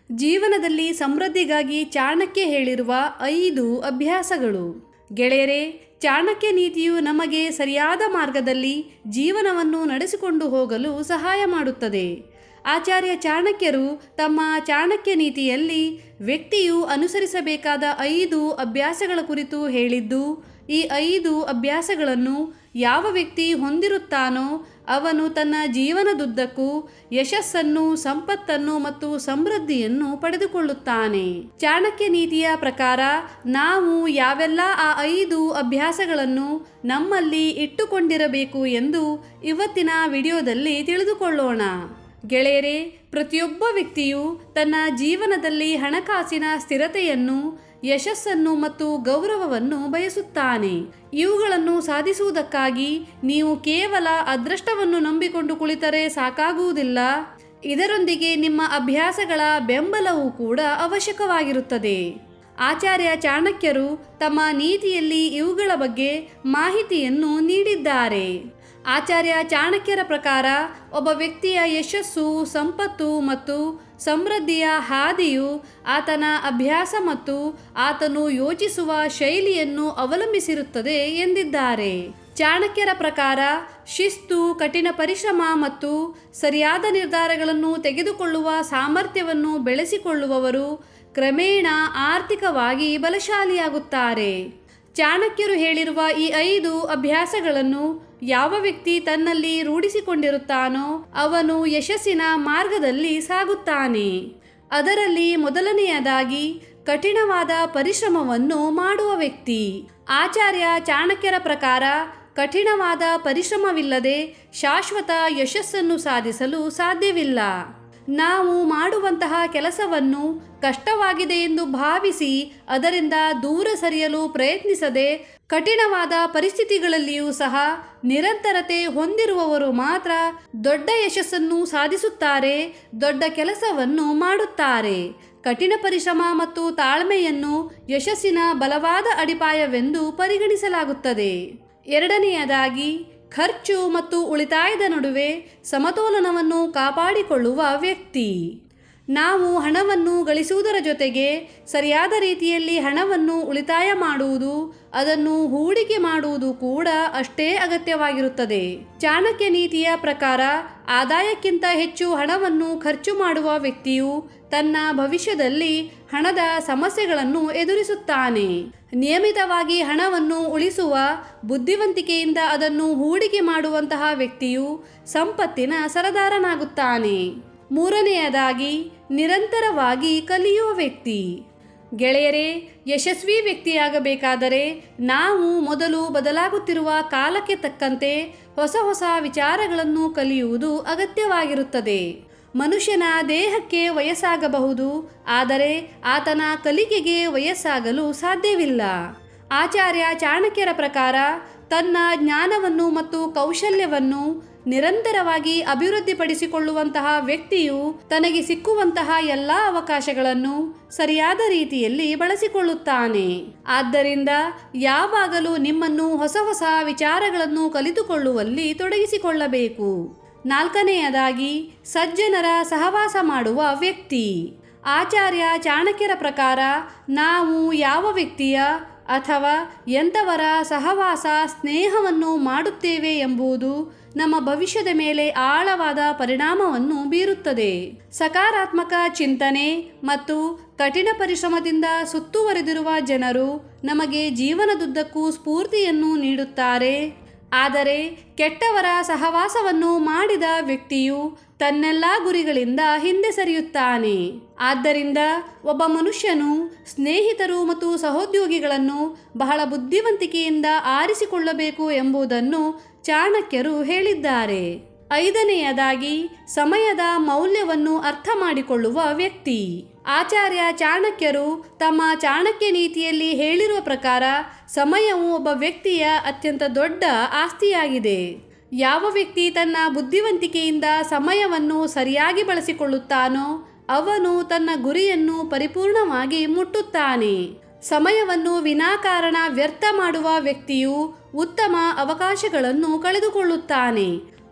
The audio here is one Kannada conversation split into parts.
ಜೀವನದಲ್ಲಿ ಸಮೃದ್ಧಿಗಾಗಿ ಚಾಣಕ್ಯ ಹೇಳಿರುವ 5 ಅಭ್ಯಾಸಗಳು. ಗೆಳೆಯರೇ, ಚಾಣಕ್ಯ ನೀತಿಯು ನಮಗೆ ಸರಿಯಾದ ಮಾರ್ಗದಲ್ಲಿ ಜೀವನವನ್ನು ನಡೆಸಿಕೊಂಡು ಹೋಗಲು ಸಹಾಯ ಮಾಡುತ್ತದೆ. ಆಚಾರ್ಯ ಚಾಣಕ್ಯರು ತಮ್ಮ ಚಾಣಕ್ಯ ನೀತಿಯಲ್ಲಿ ವ್ಯಕ್ತಿಯು ಅನುಸರಿಸಬೇಕಾದ 5 ಅಭ್ಯಾಸಗಳ ಕುರಿತು ಹೇಳಿದ್ದು, ಈ 5 ಅಭ್ಯಾಸಗಳನ್ನು ಯಾವ ವ್ಯಕ್ತಿ ಹೊಂದಿರುತ್ತಾನೋ ಅವನು ತನ್ನ ಜೀವನದುದ್ದಕ್ಕೂ ಯಶಸ್ಸನ್ನು, ಸಂಪತ್ತನ್ನು ಮತ್ತು ಸಮೃದ್ಧಿಯನ್ನು ಪಡೆದುಕೊಳ್ಳುತ್ತಾನೆ. ಚಾಣಕ್ಯ ನೀತಿಯ ಪ್ರಕಾರ ನಾವು ಯಾವೆಲ್ಲ ಆ 5 ಅಭ್ಯಾಸಗಳನ್ನು ನಮ್ಮಲ್ಲಿ ಇಟ್ಟುಕೊಂಡಿರಬೇಕು ಎಂದು ಇವತ್ತಿನ ವಿಡಿಯೋದಲ್ಲಿ ತಿಳಿದುಕೊಳ್ಳೋಣ. ಗೆಳೆಯರೇ, ಪ್ರತಿಯೊಬ್ಬ ವ್ಯಕ್ತಿಯು ತನ್ನ ಜೀವನದಲ್ಲಿ ಹಣಕಾಸಿನ ಸ್ಥಿರತೆಯನ್ನು, ಯಶಸ್ಸನ್ನು ಮತ್ತು ಗೌರವವನ್ನು ಬಯಸುತ್ತಾನೆ. ಇವುಗಳನ್ನು ಸಾಧಿಸುವುದಕ್ಕಾಗಿ ನೀವು ಕೇವಲ ಅದೃಷ್ಟವನ್ನು ನಂಬಿಕೊಂಡು ಕುಳಿತರೆ ಸಾಕಾಗುವುದಿಲ್ಲ. ಇದರೊಂದಿಗೆ ನಿಮ್ಮ ಅಭ್ಯಾಸಗಳ ಬೆಂಬಲವೂ ಕೂಡ ಅವಶ್ಯಕವಾಗಿರುತ್ತದೆ. ಆಚಾರ್ಯ ಚಾಣಕ್ಯರು ತಮ್ಮ ನೀತಿಯಲ್ಲಿ ಇವುಗಳ ಬಗ್ಗೆ ಮಾಹಿತಿಯನ್ನು ನೀಡಿದ್ದಾರೆ. ಆಚಾರ್ಯ ಚಾಣಕ್ಯರ ಪ್ರಕಾರ ಒಬ್ಬ ವ್ಯಕ್ತಿಯ ಯಶಸ್ಸು, ಸಂಪತ್ತು ಮತ್ತು ಸಮೃದ್ಧಿಯ ಹಾದಿಯು ಆತನ ಅಭ್ಯಾಸ ಮತ್ತು ಆತನು ಯೋಚಿಸುವ ಶೈಲಿಯನ್ನು ಅವಲಂಬಿಸಿರುತ್ತದೆ ಎಂದಿದ್ದಾರೆ. ಚಾಣಕ್ಯರ ಪ್ರಕಾರ ಶಿಸ್ತು, ಕಠಿಣ ಪರಿಶ್ರಮ ಮತ್ತು ಸರಿಯಾದ ನಿರ್ಧಾರಗಳನ್ನು ತೆಗೆದುಕೊಳ್ಳುವ ಸಾಮರ್ಥ್ಯವನ್ನು ಬೆಳೆಸಿಕೊಳ್ಳುವವರು ಕ್ರಮೇಣ ಆರ್ಥಿಕವಾಗಿ ಬಲಶಾಲಿಯಾಗುತ್ತಾರೆ. ಚಾಣಕ್ಯರು ಹೇಳಿರುವ ಈ 5 ಅಭ್ಯಾಸಗಳನ್ನು ಯಾವ ವ್ಯಕ್ತಿ ತನ್ನಲ್ಲಿ ರೂಢಿಸಿಕೊಂಡಿರುತ್ತಾನೋ ಅವನು ಯಶಸ್ಸಿನ ಮಾರ್ಗದಲ್ಲಿ ಸಾಗುತ್ತಾನೆ. ಅದರಲ್ಲಿ ಮೊದಲನೆಯದಾಗಿ ಕಠಿಣವಾದ ಪರಿಶ್ರಮವನ್ನು ಮಾಡುವ ವ್ಯಕ್ತಿ. ಆಚಾರ್ಯ ಚಾಣಕ್ಯರ ಪ್ರಕಾರ ಕಠಿಣವಾದ ಪರಿಶ್ರಮವಿಲ್ಲದೆ ಶಾಶ್ವತ ಯಶಸ್ಸನ್ನು ಸಾಧಿಸಲು ಸಾಧ್ಯವಿಲ್ಲ. ನಾವು ಮಾಡುವಂತಹ ಕೆಲಸವನ್ನು ಕಷ್ಟವಾಗಿದೆ ಎಂದು ಭಾವಿಸಿ ಅದರಿಂದ ದೂರ ಸರಿಯಲು ಪ್ರಯತ್ನಿಸದೆ ಕಠಿಣವಾದ ಪರಿಸ್ಥಿತಿಗಳಲ್ಲಿಯೂ ಸಹ ನಿರಂತರತೆ ಹೊಂದಿರುವವರು ಮಾತ್ರ ದೊಡ್ಡ ಯಶಸ್ಸನ್ನು ಸಾಧಿಸುತ್ತಾರೆ, ದೊಡ್ಡ ಕೆಲಸವನ್ನು ಮಾಡುತ್ತಾರೆ. ಕಠಿಣ ಪರಿಶ್ರಮ ಮತ್ತು ತಾಳ್ಮೆಯನ್ನು ಯಶಸ್ಸಿನ ಬಲವಾದ ಅಡಿಪಾಯವೆಂದು ಪರಿಗಣಿಸಲಾಗುತ್ತದೆ. ಎರಡನೆಯದಾಗಿ ಖರ್ಚು ಮತ್ತು ಉಳಿತಾಯದ ನಡುವೆ ಸಮತೋಲನವನ್ನು ಕಾಪಾಡಿಕೊಳ್ಳುವ ವ್ಯಕ್ತಿ. ನಾವು ಹಣವನ್ನು ಗಳಿಸುವುದರ ಜೊತೆಗೆ ಸರಿಯಾದ ರೀತಿಯಲ್ಲಿ ಹಣವನ್ನು ಉಳಿತಾಯ ಮಾಡುವುದು, ಅದನ್ನು ಹೂಡಿಕೆ ಮಾಡುವುದು ಕೂಡ ಅಷ್ಟೇ ಅಗತ್ಯವಾಗಿರುತ್ತದೆ. ಚಾಣಕ್ಯ ನೀತಿಯ ಪ್ರಕಾರ ಆದಾಯಕ್ಕಿಂತ ಹೆಚ್ಚು ಹಣವನ್ನು ಖರ್ಚು ಮಾಡುವ ವ್ಯಕ್ತಿಯು ತನ್ನ ಭವಿಷ್ಯದಲ್ಲಿ ಹಣದ ಸಮಸ್ಯೆಗಳನ್ನು ಎದುರಿಸುತ್ತಾನೆ. ನಿಯಮಿತವಾಗಿ ಹಣವನ್ನು ಉಳಿಸುವ ಬುದ್ಧಿವಂತಿಕೆಯಿಂದ ಅದನ್ನು ಹೂಡಿಕೆ ಮಾಡುವಂತಹ ವ್ಯಕ್ತಿಯು ಸಂಪತ್ತಿನ ಸರದಾರನಾಗುತ್ತಾನೆ. ಮೂರನೆಯದಾಗಿ ನಿರಂತರವಾಗಿ ಕಲಿಯುವ ವ್ಯಕ್ತಿ. ಗೆಳೆಯರೇ, ಯಶಸ್ವಿ ವ್ಯಕ್ತಿಯಾಗಬೇಕಾದರೆ ನಾವು ಮೊದಲು ಬದಲಾಗುತ್ತಿರುವ ಕಾಲಕ್ಕೆ ತಕ್ಕಂತೆ ಹೊಸ ಹೊಸ ವಿಚಾರಗಳನ್ನು ಕಲಿಯುವುದು ಅಗತ್ಯವಾಗಿರುತ್ತದೆ. ಮನುಷ್ಯನ ದೇಹಕ್ಕೆ ವಯಸ್ಸಾಗಬಹುದು, ಆದರೆ ಆತನ ಕಲಿಕೆಗೆ ವಯಸ್ಸಾಗಲು ಸಾಧ್ಯವಿಲ್ಲ. ಆಚಾರ್ಯ ಚಾಣಕ್ಯರ ಪ್ರಕಾರ ತನ್ನ ಜ್ಞಾನವನ್ನು ಮತ್ತು ಕೌಶಲ್ಯವನ್ನು ನಿರಂತರವಾಗಿ ಅಭಿವೃದ್ಧಿಪಡಿಸಿಕೊಳ್ಳುವಂತಹ ವ್ಯಕ್ತಿಯು ತನಗೆ ಸಿಕ್ಕುವಂತಹ ಎಲ್ಲ ಅವಕಾಶಗಳನ್ನು ಸರಿಯಾದ ರೀತಿಯಲ್ಲಿ ಬಳಸಿಕೊಳ್ಳುತ್ತಾನೆ. ಆದ್ದರಿಂದ ಯಾವಾಗಲೂ ನಿಮ್ಮನ್ನು ಹೊಸ ಹೊಸ ವಿಚಾರಗಳನ್ನು ಕಲಿತುಕೊಳ್ಳುವಲ್ಲಿ ತೊಡಗಿಸಿಕೊಳ್ಳಬೇಕು. ನಾಲ್ಕನೆಯದಾಗಿ ಸಜ್ಜನರ ಸಹವಾಸ ಮಾಡುವ ವ್ಯಕ್ತಿ. ಆಚಾರ್ಯ ಚಾಣಕ್ಯರ ಪ್ರಕಾರ ನಾವು ಯಾವ ವ್ಯಕ್ತಿಯ ಅಥವಾ ಎಂಥವರ ಸಹವಾಸ, ಸ್ನೇಹವನ್ನು ಮಾಡುತ್ತೇವೆ ಎಂಬುದು ನಮ್ಮ ಭವಿಷ್ಯದ ಮೇಲೆ ಆಳವಾದ ಪರಿಣಾಮವನ್ನು ಬೀರುತ್ತದೆ. ಸಕಾರಾತ್ಮಕ ಚಿಂತನೆ ಮತ್ತು ಕಠಿಣ ಪರಿಶ್ರಮದಿಂದ ಸುತ್ತುವರೆದಿರುವ ಜನರು ನಮಗೆ ಜೀವನದುದ್ದಕ್ಕೂ ಸ್ಫೂರ್ತಿಯನ್ನು ನೀಡುತ್ತಾರೆ. ಆದರೆ ಕೆಟ್ಟವರ ಸಹವಾಸವನ್ನು ಮಾಡಿದ ವ್ಯಕ್ತಿಯು ತನ್ನೆಲ್ಲ ಗುರಿಗಳಿಂದ ಹಿಂದೆ ಸರಿಯುತ್ತಾನೆ. ಆದ್ದರಿಂದ ಒಬ್ಬ ಮನುಷ್ಯನು ಸ್ನೇಹಿತರು ಮತ್ತು ಸಹೋದ್ಯೋಗಿಗಳನ್ನು ಬಹಳ ಬುದ್ಧಿವಂತಿಕೆಯಿಂದ ಆರಿಸಿಕೊಳ್ಳಬೇಕು ಎಂಬುದನ್ನು ಚಾಣಕ್ಯರು ಹೇಳಿದ್ದಾರೆ. ಐದನೆಯದಾಗಿ ಸಮಯದ ಮೌಲ್ಯವನ್ನು ಅರ್ಥ ಮಾಡಿಕೊಳ್ಳುವ ವ್ಯಕ್ತಿ. ಆಚಾರ್ಯ ಚಾಣಕ್ಯರು ತಮ್ಮ ಚಾಣಕ್ಯ ನೀತಿಯಲ್ಲಿ ಹೇಳಿರುವ ಪ್ರಕಾರ ಸಮಯವು ಒಬ್ಬ ವ್ಯಕ್ತಿಯ ಅತ್ಯಂತ ದೊಡ್ಡ ಆಸ್ತಿಯಾಗಿದೆ. ಯಾವ ವ್ಯಕ್ತಿ ತನ್ನ ಬುದ್ಧಿವಂತಿಕೆಯಿಂದ ಸಮಯವನ್ನು ಸರಿಯಾಗಿ ಬಳಸಿಕೊಳ್ಳುತ್ತಾನೋ ಅವನು ತನ್ನ ಗುರಿಯನ್ನು ಪರಿಪೂರ್ಣವಾಗಿ ಮುಟ್ಟುತ್ತಾನೆ. ಸಮಯವನ್ನು ವಿನಾಕಾರಣ ವ್ಯರ್ಥ ಮಾಡುವ ವ್ಯಕ್ತಿಯು ಉತ್ತಮ ಅವಕಾಶಗಳನ್ನು ಕಳೆದುಕೊಳ್ಳುತ್ತಾನೆ.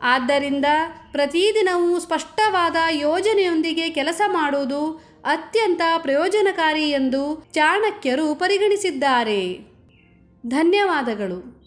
ಆದ್ದರಿಂದ ಪ್ರತಿದಿನವೂ ಸ್ಪಷ್ಟವಾದ ಯೋಜನೆಯೊಂದಿಗೆ ಕೆಲಸ ಮಾಡುವುದು ಅತ್ಯಂತ ಪ್ರಯೋಜನಕಾರಿ ಎಂದು ಚಾಣಕ್ಯರು ಪರಿಗಣಿಸಿದ್ದಾರೆ. ಧನ್ಯವಾದಗಳು.